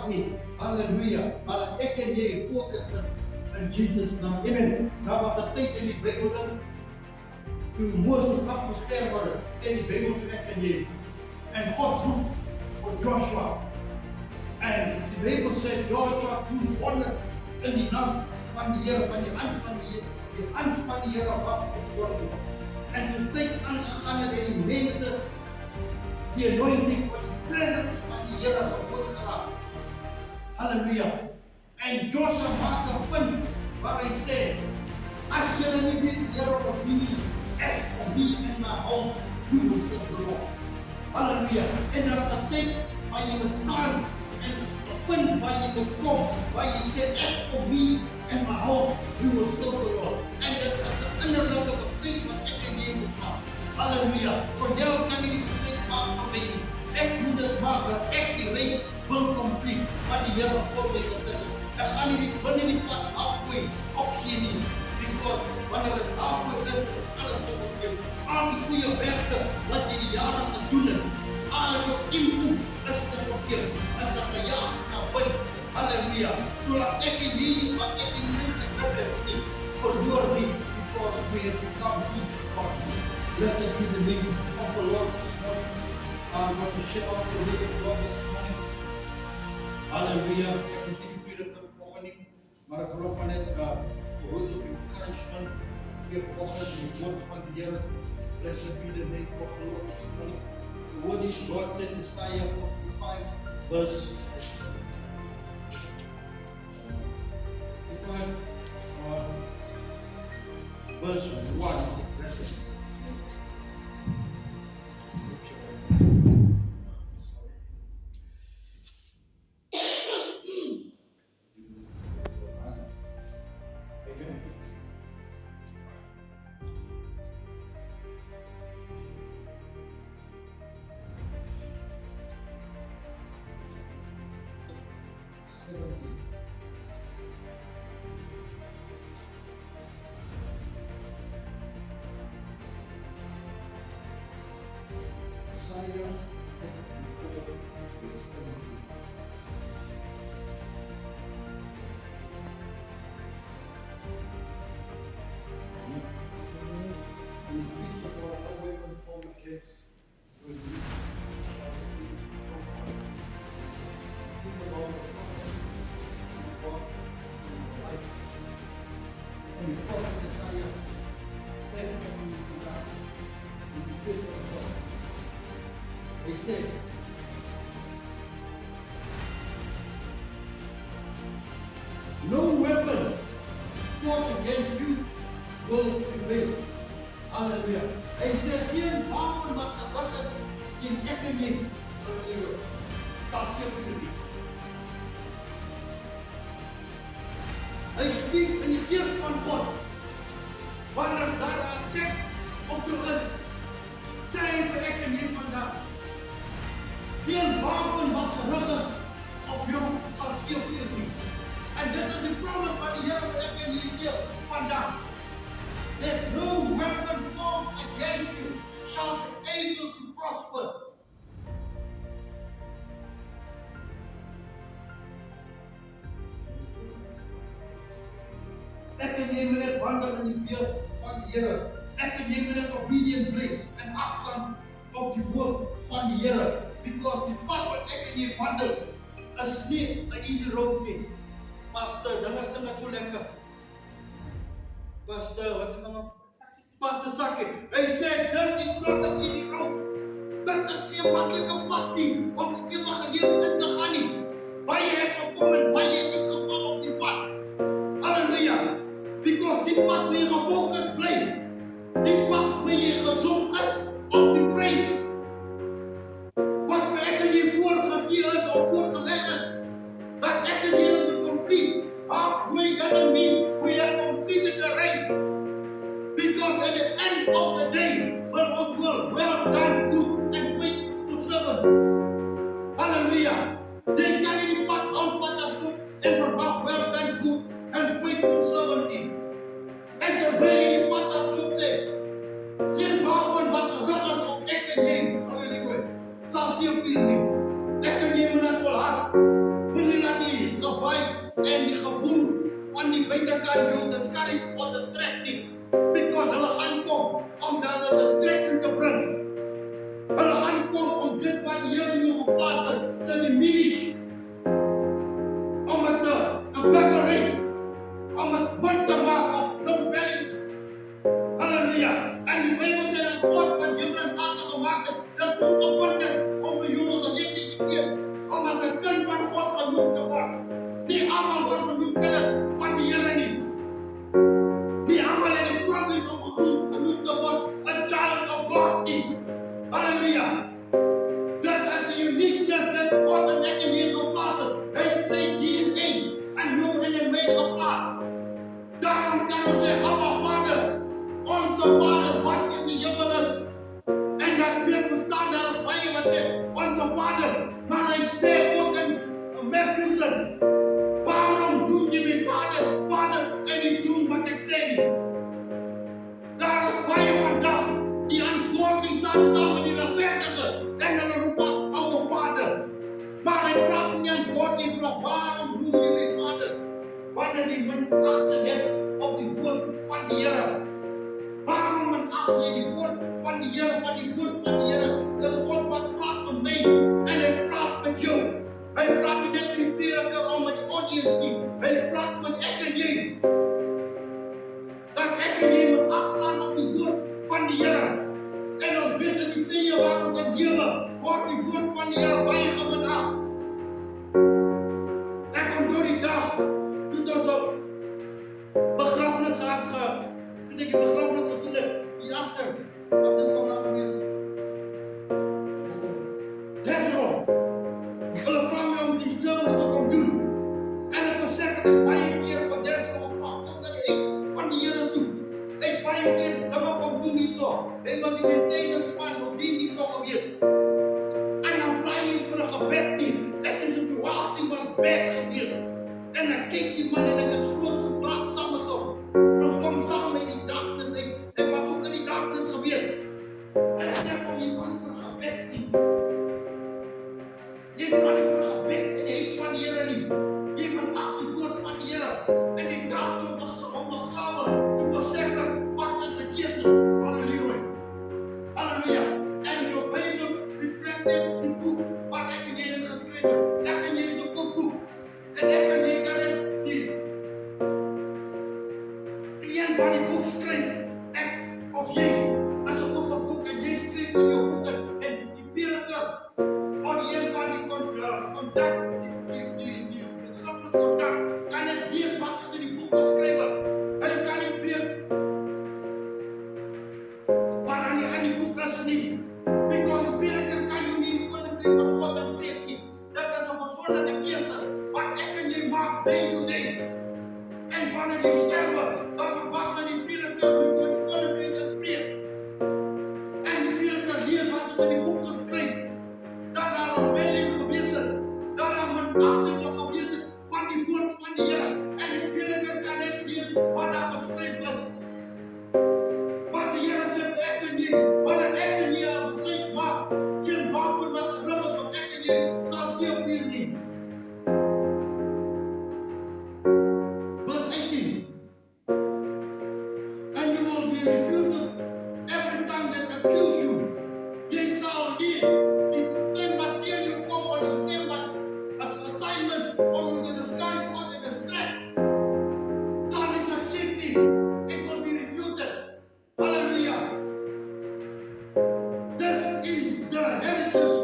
nie. Halleluja. Maar dat ek en jy fokus is in Jesus naam. Amen. Daar was 'n tyd in die Bybel toe Moses afgestorwe word, sê die Bybel ek en jy. En God roep vir Joshua. En die Bybel sê Joshua doen wonders in die naam van die Here, van die hand van die Here. Die hand van die Here was op Joshua. En toe tyd aangegaan het die mense die anointing van die presence van die Here verhoog geraak. Halleluja. En Joshua maak 'n punt waar hy sê, as julle nie weet die Here op wie as for me and my house, we will serve the Lord. Halleluja. En daar is 'n tyd waar jy moet staan en 'n punt waar jy moet kom, waar jy sê, as for me and my house, we will serve the Lord. En dit is 'n innerlike besluit wat ek en jy moet maak. Halleluja. Voor jou kan jy die besluit maak van my. Ek moet dit maak dat ek die reis wil complete wat die Here voor my gesit het. Ek gaan nie die pad halfway opgee nie. Because wanneer het halfway is, alles te verkeerd. Al die goeie werke wat jy die jare gedoen het, al jou input is te verkeerd. Is te gejaag na buiten. Halleluja. Zodat ek en jy wat ek in die gedrukt heb nie, verloor nie. Because we have become good for you. Blessed be the name of the Lord this morning. I'm going to share out the word of God this morning. Hallelujah. Ek is nie weer op volgende nie, maar ek wil ook maar net word of encouragement gee volgens die woord van die Here. Blessed be the name of the Lord this morning. The word is God says in Isaiah 45 verse 1. He said, no weapon fought against you will prevail. Hallelujah. Hy sê geen wapen wat gerig is teen ek en jy, halleluja, sal seker nie. Hy spreek in die gees van God. Wanneer daar 'n attack op jou is, sê hy vir ek en jy vandag, geen wapen wat gerig is op jou sal seker nie. En dit is die promise van die Here vir ek en jy gee vandag. That no weapon formed against you shall be able to prosper. Ek en jy moet net wandel in die weë van die Here. Ek en jy moet net obedient bly en afstand op die woord van die Here. Because die pad wat ek en jy wandel is nie 'n easy road nie. Pastor, dinge sing dit so lekker. Pastor, wat is nou? Pastor Sakkie. Hy sê this is not an easy road. Dit is nie 'n maklike pad nie om die ewige lewe in te gaan nie. Baie het gekom en baie het geval op die pad. Halleluja. Because die pad waar jy gefokus bly. Die pad waar jy gesond is op die prys. Wat ek en jy voorgegee is of voorgeleg is. Dat ek en jy moet complete. Halfway doesn't mean we have completed the race. Because at the end of the day, well done, good and faithful servant. Hallelujah. They carry the path on what is good and about well done, good and faithful servant. And the way the path is good say, geen wapen wat gerig is op ek en jy, halleluja, sal seker nie. Ek en jy moet net volhard. We die buitekant jou discourage of distract nie. Because hulle gaan kom om daar 'n distraction te bring. Hulle gaan kom om dit wat die Here in jou geplaas het te diminish. Om het te evaporate. Om het min te maak of no value. Halleluja. En die Bijbel sê dat God wat Abraham aardig gemaakt het, dat God gebind het om vir jou 'n geleentheid te gee om as 'n kind van God genoem te word. Nie almal word genoem kinders van die Here nie. Nie almal het die privilege om genoem te word 'n child of God nie. Halleluja. Dat is die uniqueness dat God en ek in hier geplaas het. Hy het sy DNA en jou en my geplaas. Daarom kan ons sê, Abba Vader, onze Vader wat in die hemel is. En dat weer bestaan daar is baie wat sê, onze Vader. Maar hy sê ook in Mephibosheth, waarom doen jy my Vader, Vader, en nie doen wat ek sê nie? Daar is baie vandag die aan God nie staan met die regverdige en hulle roep ouwe Vader. Maar hy praat nie aan God nie, maar waarom doen jy my Vader? Wanneer jy minagting het op die woord van die Here. Waarom minag jy die woord van die Here, van die woord van die Here? Dis God wat praat met my en hy praat met jou. Hy praat nie net met die prediker of met die audience nie. Hy praat met ek en jy. Dat ek en jy moet afstaan op die woord van die Here. En ons weet in die tye waar ons in lewe, word die woord van die Here baie geminag. Ek kom door die dag, toe ons op begrafenis gehad, ek die begrafenis gedoen het, hier achter, wat is van naam gewees? Desmond, hulle vraag my om die service te kom doen. En ek besef dat ek baie keer op Desmond gevraag, kom na die huis van die Here toe. Ek baie keer dinge kom doen nie so. Ek was die maintenance man, of die nie so gewees. En dan vraag nie eens vir 'n gebed nie. Ek is in situasie was bad gewees. En dan kyk die man en ek het groot gevraag saam met hom. Ons kom saam in die darkness. Ek was ook in die darkness gewees. En hy sê van jy kan nie vir 'n gebed nie. Jy kan nie vir 'n gebed in die huis van die Here nie. Jy moet ag die woord van die Here. En die dag toe om begrawe, toe besef ek wat is 'n keuse. Halleluja. Halleluja. En jou Bijbel reflected die boek wat ek en jy in geskryf het. Ek en jy is 'n boek. En ek en jy kan dit die een van die boek skryf. Ek of jy as 'n boek en jy skryf in jou boek en die prediker of die een van die contact die begrafenis contact kan dit lees wat is in die boek geskryf het. Hy kan nie preek maar aan die boek is nie. Because die prediker kan jou nie die koninkryk van God in preek nie. Dat is 'n persoonlike keuse wat ek en jy maak day to day. En wanneer jy sterwe, dan verwag dat die prediker met die koninkryk in preek. En die prediker lees wat is in die boek geskryf. Dat daar 'n rebellion gewees het. Dat daar 'n minagting gewees het van die woord van die Here. En die prediker kan net lees wat daar geskryf is. Maar die Here sê ek en jy, wanneer ek en jy 'n besluit maak, geen wapen wat gerig is op ek en jy sal seëvier nie. Verse 18. And you will be refuted every time that accuse you. Jy sal nie die stem wat teen jou kom of die stem wat as assignment om jou te discourage of te distract. Sal nie succeed nie. It will be refuted. Hallelujah. This is the heritage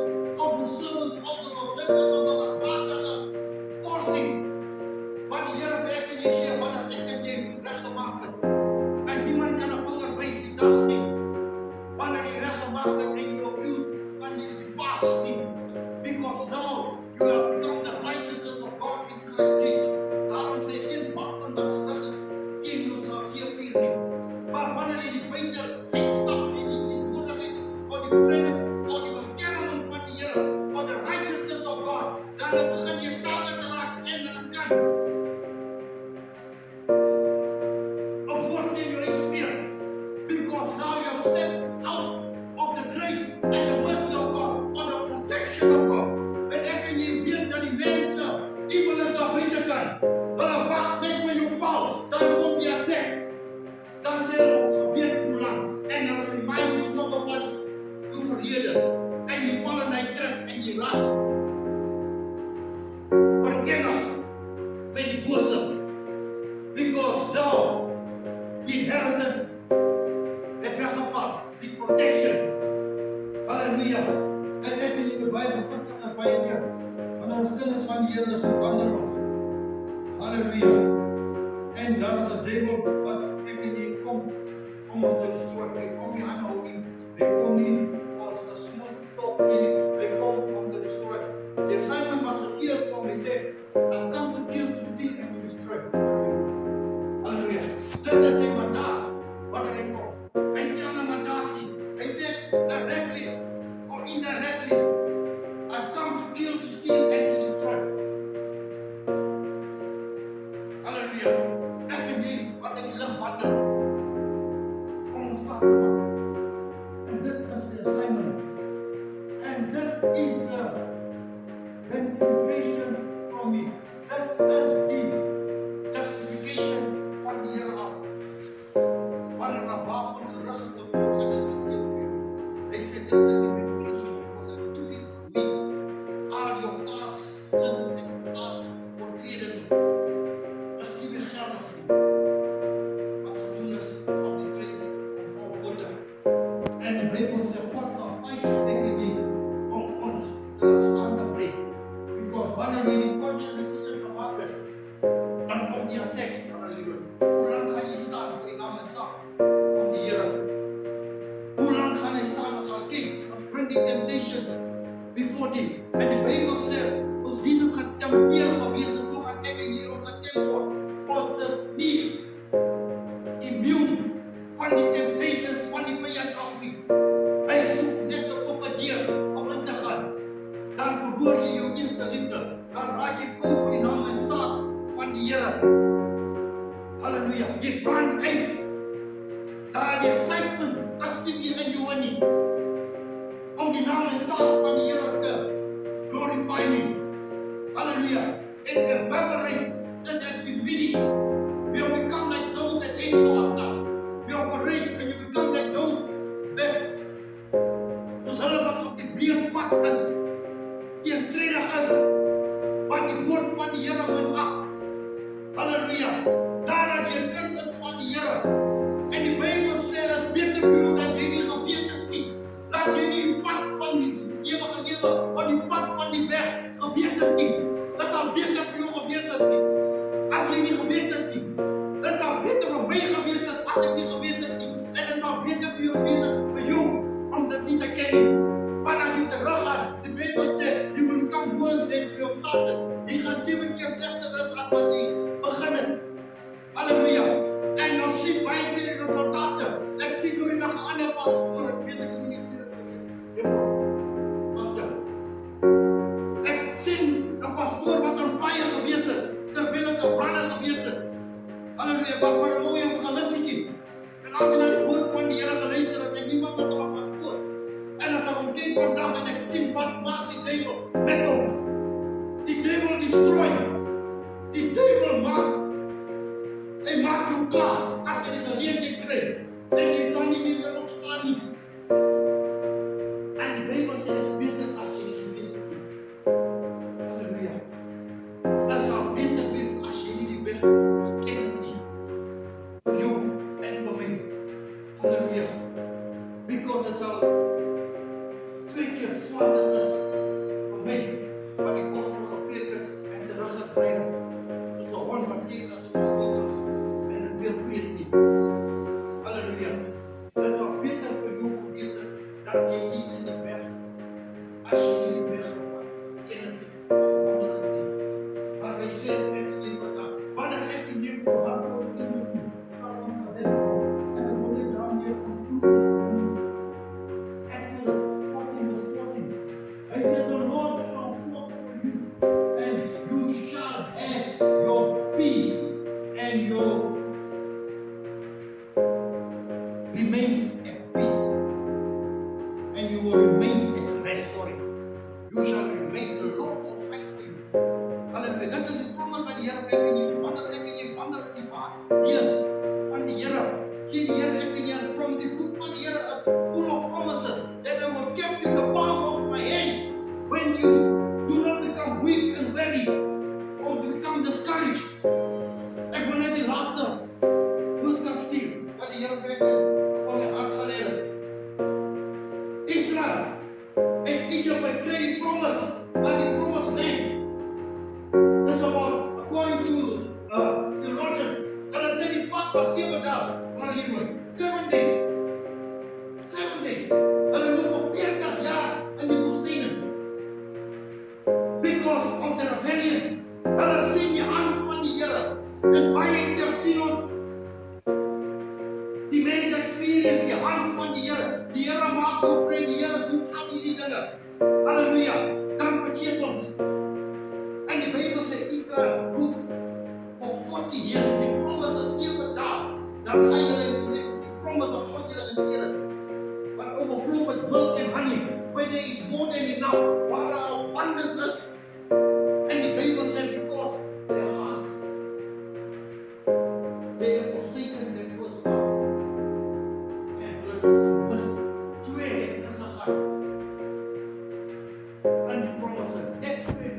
of the servant of the Lord. Dit is ons regmatige porsie. Wat die Here vir ek en jy gee, wat ek en jy reggemaak het. En niemand kan 'n vinger wys die dag nie. Wanneer jy reggemaak het en jy accuse van die past nie. Because now you have become the righteousness of God in Christ Jesus. Daarom sê geen wapen wat gerig is teen jou sal seëvier nie. Maar wanneer jy die buite uitstap en die moedigheid of die presence of die beskerming van die Here of the righteousness of God, dan begin jy tale te raak en hulle kan 'n woord teen jou uitspreek. Because now you have stepped out of the grace and the mercy of God, or the protection of God. En ek en jy weet dat die mense, evil is daar buitekant. Hulle wag net vir jou val. en jy val in hy trap en jy raak verenig met die bose. Because now, die inheritance het weggepak, die protection. Halleluja. En ek in die Bybel vertel as baie keer, wanneer ons kinders van die Here is, dan wandel ons. Halleluja. En dan is die duivel wat ek en jy kom om ons te destrooi. Hy kom nie aanhou nie. Hy kom nie as 'n smooth talk nie. Hy kom om te destroy. Die assignment wat gegee is kom, hy sê, I come to kill, to steal and to destroy. Halleluja. Dit is die mandaat wat hy kom. Hy het nie 'n mandaat nie. Hy sê directly or indirectly, I come to kill, to steal and to destroy. Halleluja. Ek en jy wat in die lig wandel. Kom ons stap maar. En dit is die assignment. And that is the vindication from me. That is the justification van die Here af. Wanneer na wapen gerig is op ons en hy sê dit is die vindication because I took it to me. All your past sins and past oortredings is nie meer geldig nie. Wat gedoen is op die kruis op Golgotha. En die Bybel sê God sal wys ek en jy om ons te laat staan te bly. Because wanneer jy die conscious decision gemaak het, dan kom die attack, halleluja. Hoe lang gaan jy staan vir die naam en sak van die Here? Hoe lang gaan hy staan as our king? Ons bring die temptations before thee. En die Bybel sê, ons Jesus getempteer gewees, en toe gaan ek en jy ook getempt word. Ons is nie immune van die temptations van die vyand af nie. Hy soek net 'n oop deur om in te gaan. Dan verloor jy jou eerste liefde. Dan raak jy koud vir die naam en saak van die Here. Halleluja. Jy brand uit. Daar die excitement is nie meer in jou nie. Om die naam en saak van die Here te glorify nie. Halleluja. And evaporate that diminish. We have become like those that hate God now. We operate and you become like those that soos hulle wat op die breë pad is, teenstrydig is, wat die woord van die Here minag. Halleluja. Daar as jy 'n kind is van die Here. En die Bybel sê dat is beter vir jou dat jy nie geweet het nie. Dat jy nie die pad van die ewige lewe of die pad van die weg geweet het nie. Dit sal beter vir jou gewees het nie. As jy nie geweet het nie. Dit sal beter vir my gewees het as ek nie geweet het nie. En dit sal beter vir jou gewees het vir jou om dit nie te ken nie. Want as jy terug gaan, die Bybel sê, you will become worse than you have started. Jy gaan 7 keer slegter is as wat jy begin het. Halleluja. En ons sien baie keer die resultate. Ek sien door die dag 'n ander pastoor, ek weet ek moet nie pastor. Ek sien 'n pastoor wat aan fire gewees het, terwyl ek 'n brander gewees het. Halleluja, was maar 'n mooi evangelistjie. En altyd na die woord van die Here geluister het, en niemand was 'n pastoor. En as ek hom kyk vandag en ek sien wat maak die duiwel met hom. Die duiwel destroy. Die duiwel maak. Hy maak jou klaar as jy die geleentheid kry. En jy sal nie meer kan opstaan nie. En die Bybel sê dit is beter as jy nie geweet het nie. Halleluja. Dit sal beter wees as jy nie die weg geken het nie. Vir jou en vir my. Halleluja. Because dit sal 2 keer swaarder is vir my, wat die gospel gepreek het en teruggedraai het. Soos 'n hond wat kyk as 'n gospel en dit weer weet nie. Halleluja. Dit sal beter vir jou gewees het dat jy nie in die weg, as jy nie die weg ken het nie, wonder het nie. Maar hy sê, ek en jy vandag, wanneer ek en jy vir hart op die moet nie, sal ons gelet word, en dan moet ek daarmee conclude. Exodus 14:14. Hy sê, the Lord shall walk for you, and you shall have your peace, and your remain at peace, and you will remain at rest. You shall remain. The Lord will fight for you. Halleluja. Dit is die promise van die Here vir ek en jy. Wanneer ek en jy wandel in die pad van die Here, gee die Here ek en jy 'n promise. Die boek van die Here is full of promises that I will keep you the the great promise and the promised land. It's about, according to theologians, hulle sê die pad was 7 dae, hulle lewe. 7 days. 7 days. Hulle loop op 40 jaar in die woestyn. Because of the rebellion. Hulle sien die hand van die Here. En baie keer sien ons die mense experience die hand van die Here. Die Here maak jou vry, die Here doen al die dinge. Halleluja. Dan vergeet ons. En die Bybel sê Israel roep op 40 years. Die promise is 7 dae. Dan gaan julle die promise of God julle inheer. But overflow with milk and honey. Where there is more than enough. Waar daar abundance is. And the Bible says because their hearts, they have forsaken their first love. And hulle mis 2 het ingegaan. And the promise is that way.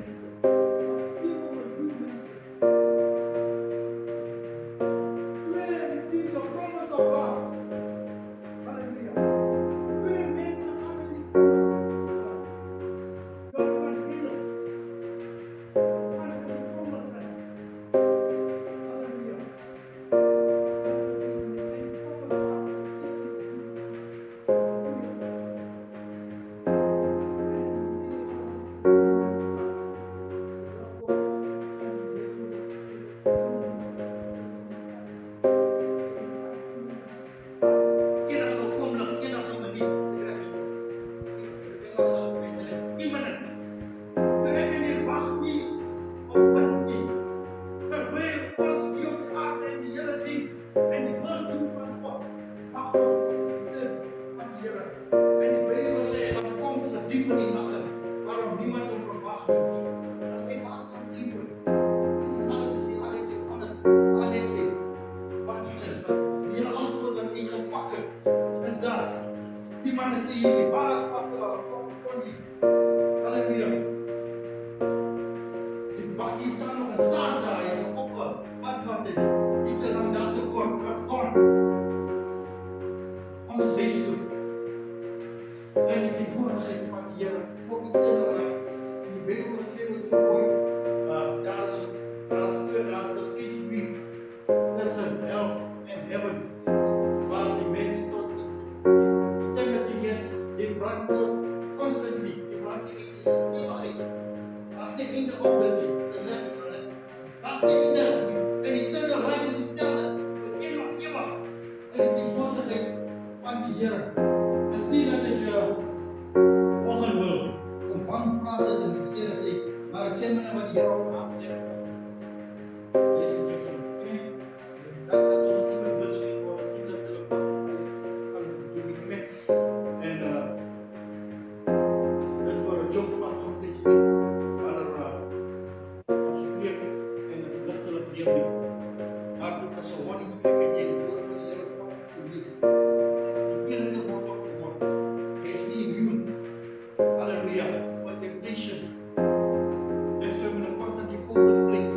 Hallelujah. But temptation, that's when we constantly focus,